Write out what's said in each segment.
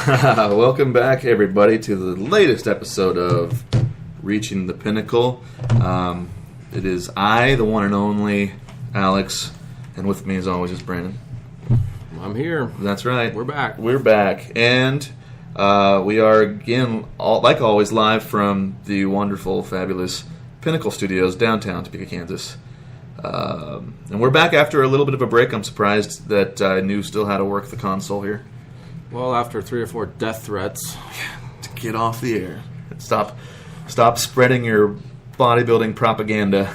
Welcome back, everybody, to the latest episode of Reaching the Pinnacle. It is I, the one and only Alex, and with me, as always, is Brandon. I'm here. That's right. We're back. We're back, and we are again, like always, live from the wonderful, fabulous Pinnacle Studios, downtown Topeka, Kansas. And we're back after a little bit of a break. I'm surprised that I knew still how to work the console here. Well, after 3 or 4 death threats. To get off the air. Stop spreading your bodybuilding propaganda.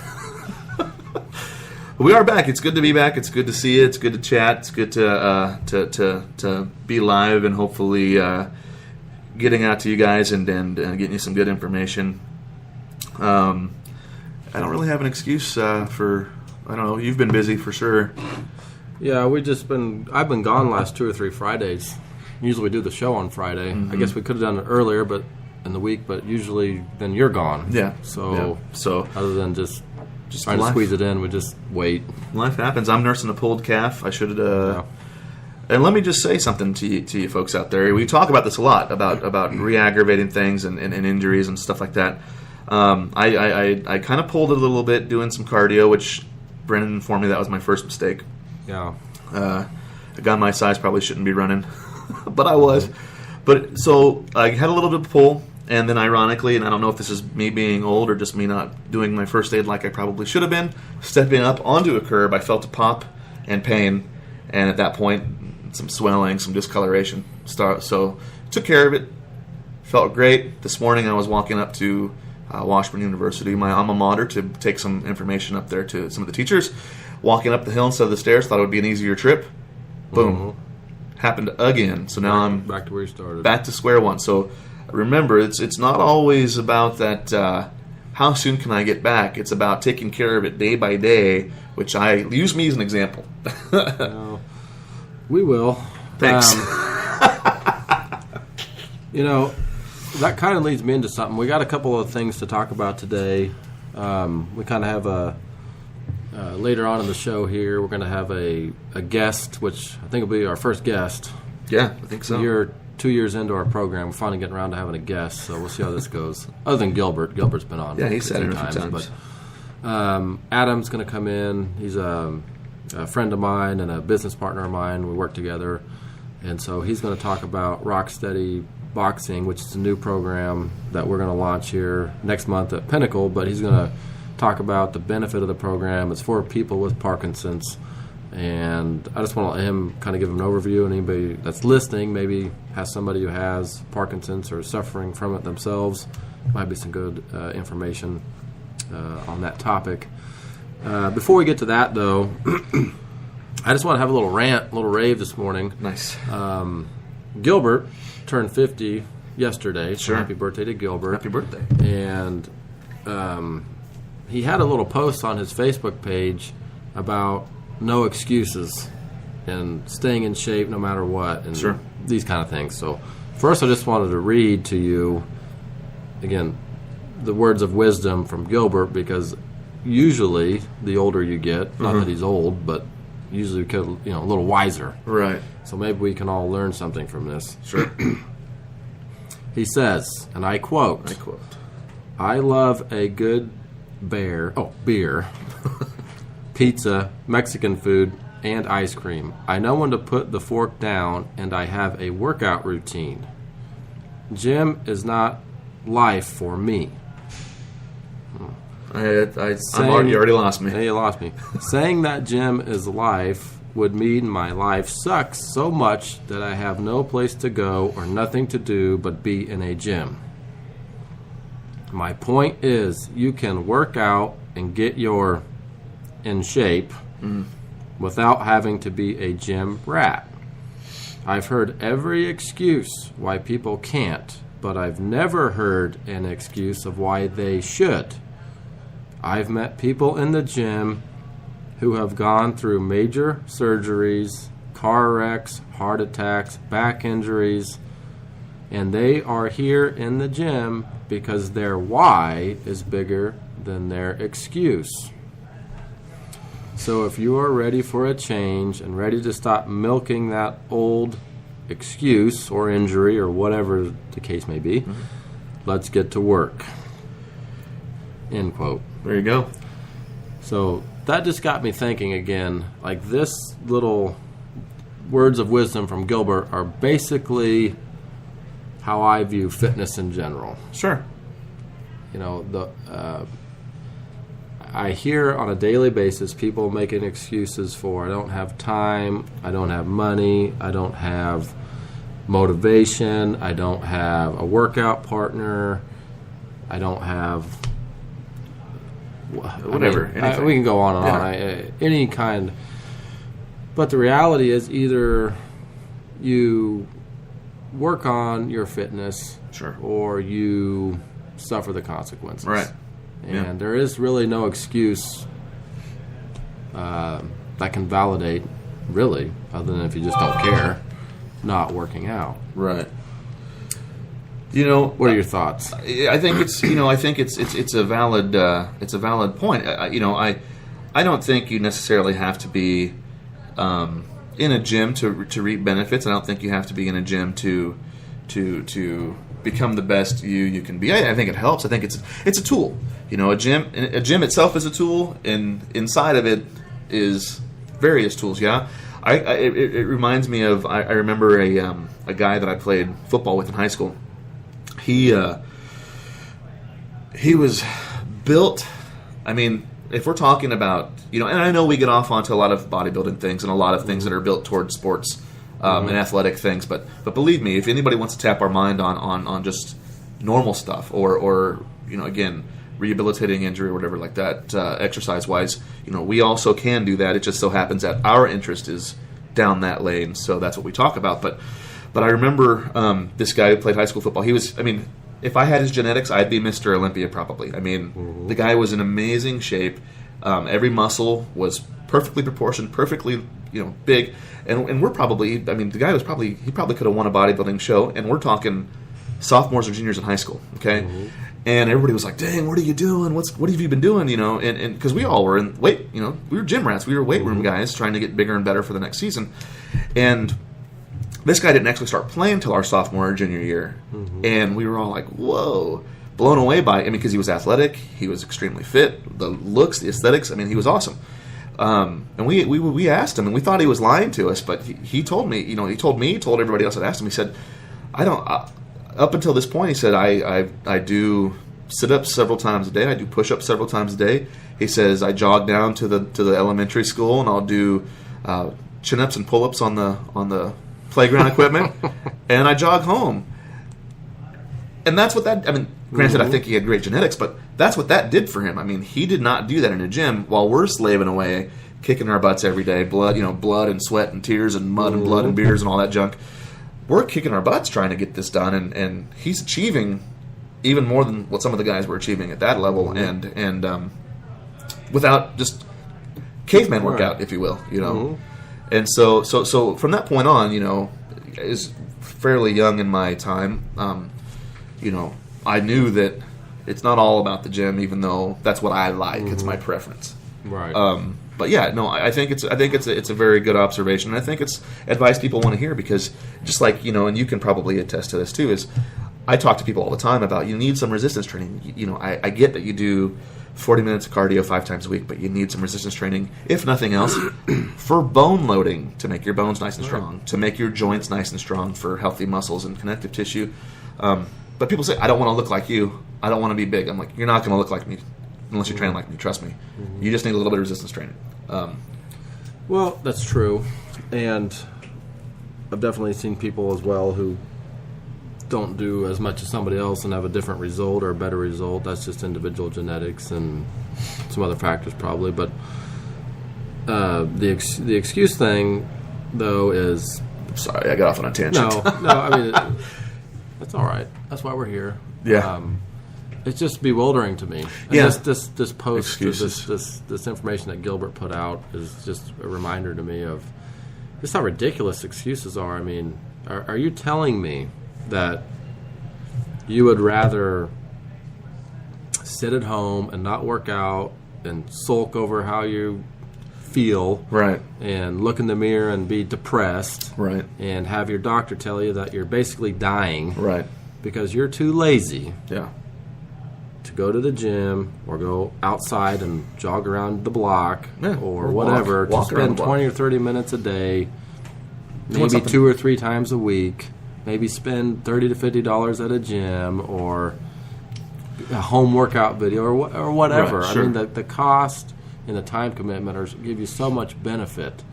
We are back. It's good to be back. It's good to see you. It's good to chat. It's good to be live and hopefully getting out to you guys and getting you some good information. I don't really have an excuse for, I don't know, you've been busy for sure. Yeah, I've been gone last 2 or 3 Fridays. Usually we do the show on Friday. Mm-hmm. I guess we could have done it earlier, but in the week. But usually, then you're gone. Yeah. So other than just trying life. to squeeze it in, we just wait. Life happens. I'm nursing a pulled calf. I should. And let me just say something to you folks out there. We talk about this a lot about re-aggravating things and injuries and stuff like that. I kind of pulled it a little bit doing some cardio, which Brennan informed me that was my first mistake. Yeah. A guy my size probably shouldn't be running. But I was. But so I had a little bit of pull, and then ironically, and I don't know if this is me being old or just me not doing my first aid like I probably should have been, stepping up onto a curb, I felt a pop and pain, and at that point, some swelling, some discoloration. So took care of it. Felt great. This morning I was walking up to Washburn University, my alma mater, to take some information up there to some of the teachers. Walking up the hill instead of the stairs, thought it would be an easier trip. Boom. Mm-hmm. Happened again. So now I'm back to where you started. Back to square one. So remember, it's not always about that how soon can I get back. It's about taking care of it day by day, which I use me as an example. We will. Thanks. That kind of leads me into something. We got a couple of things to talk about today. We kind of have later on in the show here, we're going to have a guest, which I think will be our first guest. Yeah, I think so. We're 2 years into our program. We're finally getting around to having a guest, so we'll see how this goes. Other than Gilbert. Gilbert's been on. Yeah, he's said it a few times. But Adam's going to come in. He's a friend of mine and a business partner of mine. We work together. And so he's going to talk about Rocksteady Boxing, which is a new program that we're going to launch here next month at Pinnacle, but he's going to talk about the benefit of the program. It's for people with Parkinson's, and I just want to let him kind of give him an overview, and anybody that's listening maybe has somebody who has Parkinson's or is suffering from it themselves. Might be some good information on that topic. Before we get to that, though, I just want to have a little rant, a little rave this morning. Nice. Gilbert turned 50 yesterday. Sure. So happy birthday to Gilbert. Happy birthday. And he had a little post on his Facebook page about no excuses and staying in shape no matter what, and sure. These kind of things. So first I just wanted to read to you, again, the words of wisdom from Gilbert, because usually the older you get, not that he's old, but usually we get a little wiser. Right. So maybe we can all learn something from this. Sure. He says, and I quote, "I love a good beer, pizza, Mexican food, and ice cream. I know when to put the fork down, and I have a workout routine. Gym is not life for me." You already lost me. Yeah, you lost me. Saying that gym is life would mean my life sucks so much that I have no place to go or nothing to do but be in a gym. My point is, you can work out and get in shape without having to be a gym rat. I've heard every excuse why people can't, but I've never heard an excuse of why they should. I've met people in the gym who have gone through major surgeries, car wrecks, heart attacks, back injuries, and they are here in the gym because their why is bigger than their excuse. So if you are ready for a change and ready to stop milking that old excuse or injury or whatever the case may be. Let's get to work. End quote. There you go. So that just got me thinking again, like this little words of wisdom from Gilbert are basically how I view fitness in general. Sure. You know, I hear on a daily basis people making excuses for I don't have time, I don't have money, I don't have motivation, I don't have a workout partner, I don't have Whatever. Anything. we can go on and Yeah. on. Any kind. But the reality is either you work on your fitness Sure. or you suffer the consequences. Right. And Yeah. there is really no excuse that can validate, really, other than if you just don't care, not working out. Right. You know, What are your thoughts? I think it's it's a valid point. I don't think you necessarily have to be in a gym to reap benefits. I don't think you have to be in a gym to become the best you can be. I think it helps. I think it's a tool. You know, a gym itself is a tool, and inside of it is various tools. Yeah, it reminds me of I remember a guy that I played football with in high school. He was built. I mean, if we're talking about, and I know we get off onto a lot of bodybuilding things and a lot of things that are built towards sports and athletic things, but believe me, if anybody wants to tap our mind on just normal stuff or again, rehabilitating injury or whatever like that, exercise wise, we also can do that. It just so happens that our interest is down that lane, so that's what we talk about. But I remember this guy who played high school football. He was, if I had his genetics, I'd be Mr. Olympia probably. The guy was in amazing shape. Every muscle was perfectly proportioned, perfectly, big. And we're probably, the guy was he probably could have won a bodybuilding show. And we're talking sophomores or juniors in high school, okay? And everybody was like, "Dang, what are you doing? What have you been doing?" And because we all were in weight, we were gym rats. We were weight room guys trying to get bigger and better for the next season. And this guy didn't actually start playing until our sophomore or junior year. And we were all like, whoa, blown away by it. Because he was athletic, he was extremely fit, the looks, the aesthetics, he was awesome. And we asked him, and we thought he was lying to us, but he told me, he told everybody else that asked him, he said, up until this point, he said, I do sit-ups several times a day, I do push-ups several times a day. He says, I jog down to the elementary school, and I'll do chin-ups and pull-ups on the playground equipment, and I jog home. And that's what that, granted, I think he had great genetics, but that's what that did for him. He did not do that in a gym while we're slaving away, kicking our butts every day, blood and sweat and tears and mud and blood and beers and all that junk. We're kicking our butts trying to get this done, and he's achieving even more than what some of the guys were achieving at that level, and without just caveman workout, if you will, And so from that point on, is fairly young in my time. I knew that it's not all about the gym, even though that's what I like. It's my preference. Right. But yeah, no, I think it's a very good observation. And I think it's advice people want to hear, because just like and you can probably attest to this too. Is I talk to people all the time about you need some resistance training. I get that you do 40 minutes of cardio 5 times a week, but you need some resistance training, if nothing else, for bone loading, to make your bones nice and strong, to make your joints nice and strong for healthy muscles and connective tissue. But people say, I don't want to look like you. I don't want to be big. I'm like, you're not going to look like me unless you train like me. Trust me. You just need a little bit of resistance training. Well, that's true. And I've definitely seen people as well who don't do as much as somebody else and have a different result or a better result. That's just individual genetics and some other factors probably. But the excuse thing, though, is... Sorry, I got off on a tangent. No, that's all right. That's why we're here. Yeah. It's just bewildering to me. And Yeah. This post, Excuses. this information that Gilbert put out is just a reminder to me of just how ridiculous excuses are. Are you telling me that you would rather sit at home and not work out and sulk over how you feel Right. and look in the mirror and be depressed Right. and have your doctor tell you that you're basically dying Right. because you're too lazy Yeah. to go to the gym or go outside and jog around the block Yeah, or or whatever walk to around spend the block. 20 or 30 minutes a day, maybe something- 2 or 3 times a week, maybe spend $30 to $50 at a gym or a home workout video or whatever. Right, sure. I mean, the cost and the time commitment give you so much benefit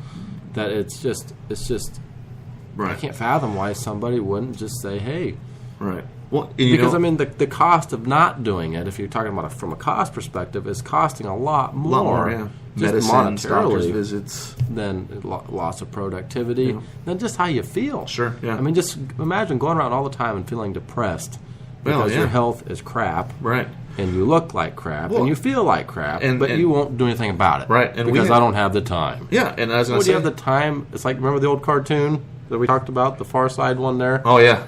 that it's just I Right. can't fathom why somebody wouldn't just say, hey. Right. Well, and you Because, know, I mean, the cost of not doing it, if you're talking about it from a cost perspective, is costing a lot more, a lot more, yeah. just Medicines, doctor's monetarily visits. than loss of productivity, than just how you feel. Sure, yeah. I mean, just imagine going around all the time and feeling depressed Well, because yeah. your health is crap, Right. and you look like crap, Well, and you feel like crap, and- but and- you won't do anything about it. Right, and we because had- I don't have the time. Yeah, and I was going What to do say... you have the time? It's like, remember the old cartoon that we talked about, the Far Side one there? Oh, yeah.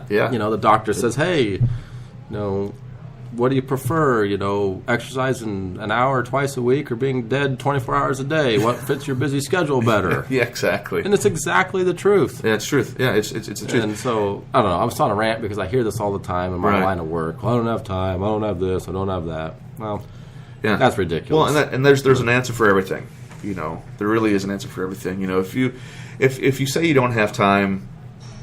Yeah. You know, the doctor says, hey, what do you prefer? Exercising an hour twice a week or being dead 24 hours a day? What fits your busy schedule better? Yeah, exactly. And it's exactly the truth. Yeah, it's truth. Yeah, it's the truth. And so, I don't know, I was on a rant because I hear this all the time in my Right. line of work. Well, I don't have time. I don't have this. I don't have that. Well, Yeah. that's ridiculous. Well, and there's an answer for everything. There really is an answer for everything. If you say you don't have time,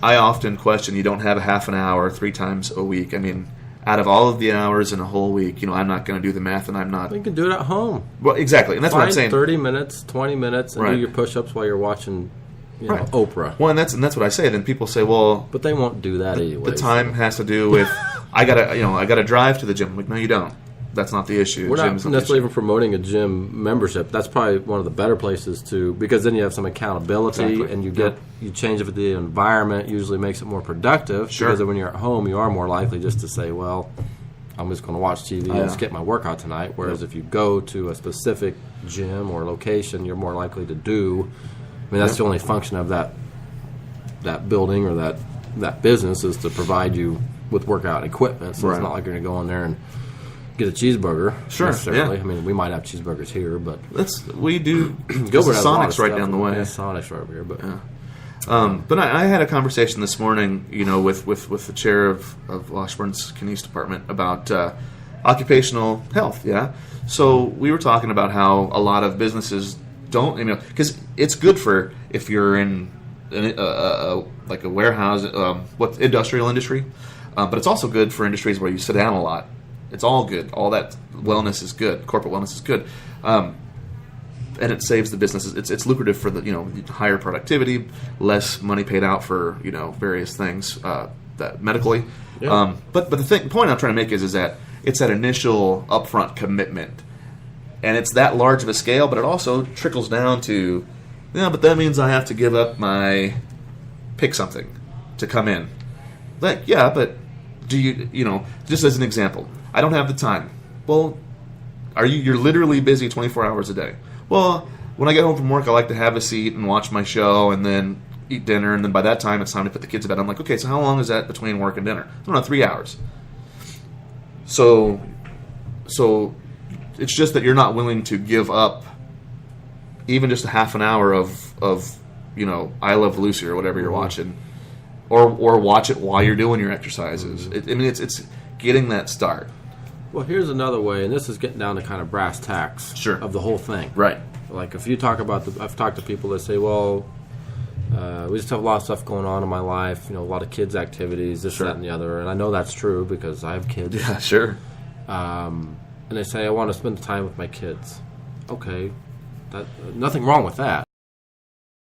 I often question you don't have a half an hour 3 times a week. I mean, out of all of the hours in a whole week, I'm not going to do the math, and I'm not. you can do it at home. Well, exactly, and that's what I'm Find saying. 30 minutes, 20 minutes, and Right. do your push-ups while you're watching Right. Oprah. Well, and that's what I say. Then people say, well, But they won't do that anyway. the time has to do with I gotta drive to the gym. I'm like, no, you don't. That's not the issue. We're not Gym's the necessarily issue. even promoting a gym membership. That's probably one of the better places to, because then you have some accountability Exactly. and you Yeah. change it with the environment. Usually makes it more productive. Sure. Because when you're at home, you are more likely just to say, well, I'm just going to watch TV and skip my workout tonight. Whereas if you go to a specific gym or location, you're more likely to do. I mean, that's the only function of that building or that business is to provide you with workout equipment. So Right. it's not like you're going to go in there and get a cheeseburger. Sure, necessarily. yeah. I mean, we might have cheeseburgers here, but We do. Gilbert has a lot of Sonic's right stuff. down the way. Yeah, Sonic's right over here, but But I had a conversation this morning, with the chair of Washburn's Kines department about occupational health. Yeah, so we were talking about how a lot of businesses don't, because it's good for if you're in like a warehouse, industrial industry, but it's also good for industries where you sit down a lot. It's all good. All that wellness is good. Corporate wellness is good. And it saves the businesses. It's lucrative for the higher productivity, less money paid out for various things that medically. Yeah. But the point I'm trying to make is that it's that initial upfront commitment, and it's that large of a scale. But it also trickles down to, but that means I have to give up my pick something to come in. Like, yeah, but do you just as an example, I don't have the time. Well, you're literally busy 24 hours a day. Well, when I get home from work, I like to have a seat and watch my show and then eat dinner, and then by that time, it's time to put the kids to bed. I'm like, okay, so how long is that between work and dinner? I don't know, 3 hours. So it's just that you're not willing to give up even just a half an hour of I Love Lucy or whatever you're watching, or watch it while you're doing your exercises. It's getting that start. well, here's another way, and this is getting down to kind of brass tacks Sure. of the whole thing. Right. Like if you talk about I've talked to people that say, well, we just have a lot of stuff going on in my life, a lot of kids' activities, this, Sure. that, and the other, and I know that's true because I have kids. Yeah, sure. And they say, I want to spend time with my kids. Okay, nothing wrong with that.